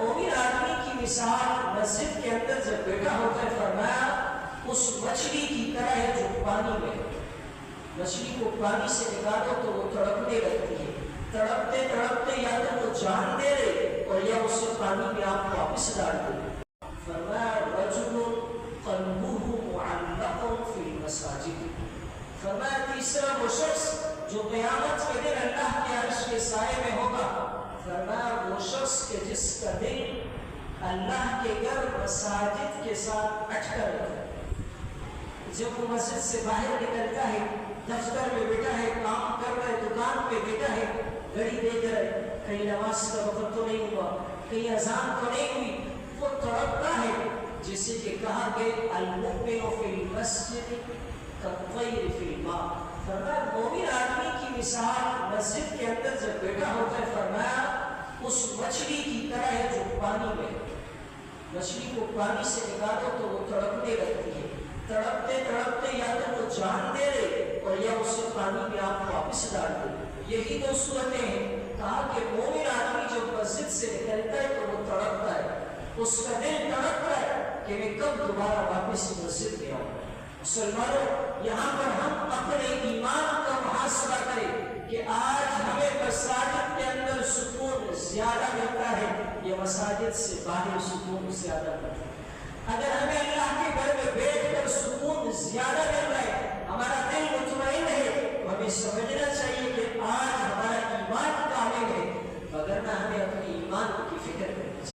مومن آدمی کی مثال مسجد کے اندر جب بیٹھا ہوتا ہے فرمایا اس مچھلی کی طرح ہے جو پانی میں ہے۔ مچھلی کو پانی سے نکالو تو وہ تڑپنے لگتی ہے، تڑپتے تڑپتے یا تو وہ جان دے رہے اور یا اسے پانی میں آپ واپس ڈال دے۔ فرمایا رجل قلبه معلق فی المساجد، فرمایا تیسرا وہ شخص جو قیامت کے دن اللہ کے عرش کے سائے میں ہوگا، فرمایا وہ شخص کہ جس کا دل اللہ کے گھر مساجد کے ساتھ اٹکا رہتا ہے۔ جب وہ مسجد سے باہر نکلتا ہے، دفتر میں بیٹھا ہے، کام کر رہا ہے، دکان پہ بیٹھا ہے، گھڑی دیکھ رہا ہے، کہیں نماز کا وقت تو نہیں ہوا، کہیں اذان تو نہیں ہوئی، وہ تڑپتا ہے جسے کہ کہا کہ المؤمن فی المسجد کالطیر فی الماء۔ فرمایا مومن آدمی کی مثال مسجد کے اندر جب بیٹھا ہوتا ہے فرمایا اس مچھلی کی طرح ہے جو پانی میں ہے۔ مچھلی کو پانی سے نکالو تو وہ تڑپنے لگتی ہے، تڑپتے تڑپتے یا تو وہ جان دے رہے اور یا اسے پانی میں آپ واپس ڈال دے۔ یہی دو صورتیں ہیں۔ کہا کہ مومن آدمی جب مسجد سے نکلتا ہے تو وہ تڑپتا ہے، اس کا دل تڑپتا ہے کہ میں کب دوبارہ واپس مسجد میں آؤں۔ مسلمانوں یہاں پر ہم اپنے ایمان کا محاسبہ کریں کہ آج ہمیں مساجد کے اندر سکون زیادہ ملتا ہے یا مساجد سے باہر سکون زیادہ ملتا ہے۔ اگر ہمیں